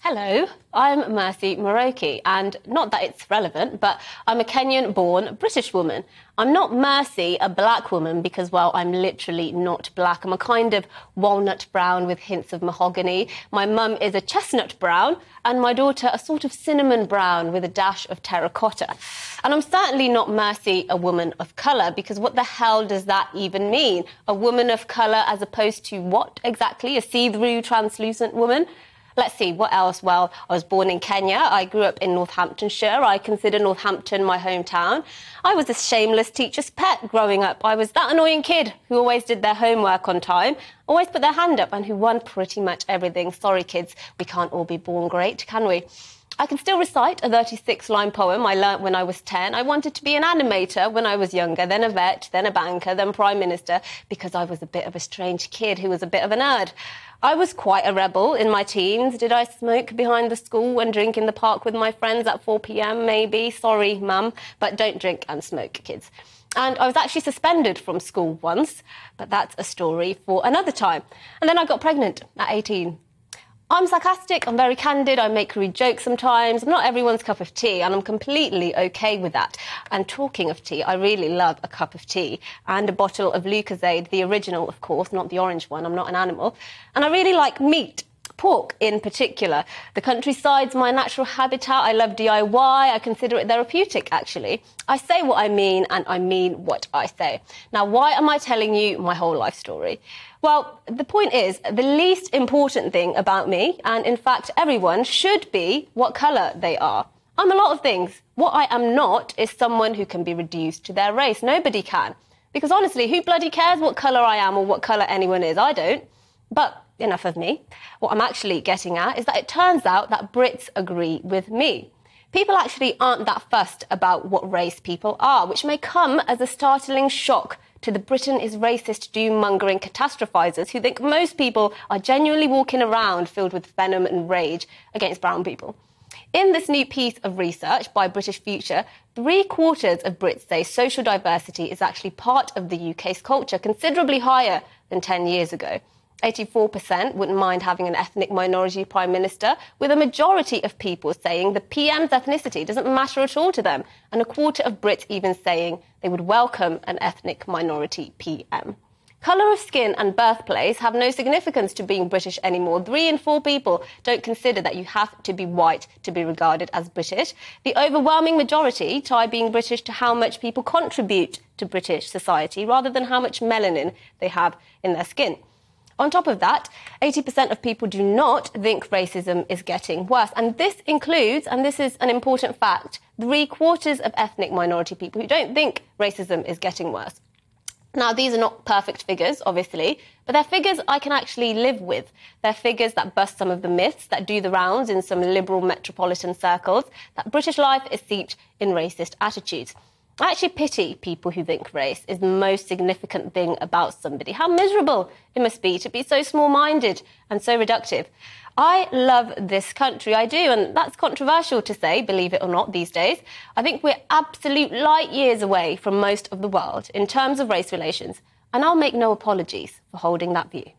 Hello, I'm Mercy Muroki, and not that it's relevant, but I'm a Kenyan-born British woman. I'm not Mercy, a black woman, because, well, I'm literally not black. I'm a kind of walnut brown with hints of mahogany. My mum is a chestnut brown, and my daughter a sort of cinnamon brown with a dash of terracotta. And I'm certainly not Mercy, a woman of colour, because what the hell does that even mean? A woman of colour as opposed to what exactly? A see-through, translucent woman? Let's see, what else? Well, I was born in Kenya. I grew up in Northamptonshire. I consider Northampton my hometown. I was a shameless teacher's pet growing up. I was that annoying kid who always did their homework on time, always put their hand up, and who won pretty much everything. Sorry, kids, we can't all be born great, can we? I can still recite a 36-line poem I learnt when I was 10. I wanted to be an animator when I was younger, then a vet, then a banker, then Prime Minister, because I was a bit of a strange kid who was a bit of a nerd. I was quite a rebel in my teens. Did I smoke behind the school and drink in the park with my friends at 4 p.m, maybe? Sorry, Mum, but don't drink and smoke, kids. And I was actually suspended from school once, but that's a story for another time. And then I got pregnant at 18. I'm sarcastic, I'm very candid, I make rude jokes sometimes. I'm not everyone's cup of tea, and I'm completely OK with that. And talking of tea, I really love a cup of tea and a bottle of Lucozade, the original, of course, not the orange one. I'm not an animal. And I really like meat. Pork in particular. The countryside's my natural habitat. I love DIY. I consider it therapeutic, actually. I say what I mean, and I mean what I say. Now, why am I telling you my whole life story? Well, the point is, the least important thing about me, and in fact everyone, should be what colour they are. I'm a lot of things. What I am not is someone who can be reduced to their race. Nobody can. Because honestly, who bloody cares what colour I am or what colour anyone is? I don't. But enough of me. What I'm actually getting at is that it turns out that Brits agree with me. People actually aren't that fussed about what race people are, which may come as a startling shock to the Britain is racist doom-mongering catastrophisers who think most people are genuinely walking around filled with venom and rage against brown people. In this new piece of research by British Future, 3/4 of Brits say social diversity is actually part of the UK's culture, considerably higher than 10 years ago. 84% wouldn't mind having an ethnic minority prime minister, with a majority of people saying the PM's ethnicity doesn't matter at all to them, and 1/4 of Brits even saying they would welcome an ethnic minority PM. Colour of skin and birthplace have no significance to being British anymore. 3 in 4 people don't consider that you have to be white to be regarded as British. The overwhelming majority tie being British to how much people contribute to British society rather than how much melanin they have in their skin. On top of that, 80% of people do not think racism is getting worse. And this includes, and this is an important fact, 3/4 of ethnic minority people who don't think racism is getting worse. Now, these are not perfect figures, obviously, but they're figures I can actually live with. They're figures that bust some of the myths that do the rounds in some liberal metropolitan circles, that British life is steeped in racist attitudes. I actually pity people who think race is the most significant thing about somebody. How miserable it must be to be so small-minded and so reductive. I love this country, I do, and that's controversial to say, believe it or not, these days. I think we're absolute light years away from most of the world in terms of race relations, and I'll make no apologies for holding that view.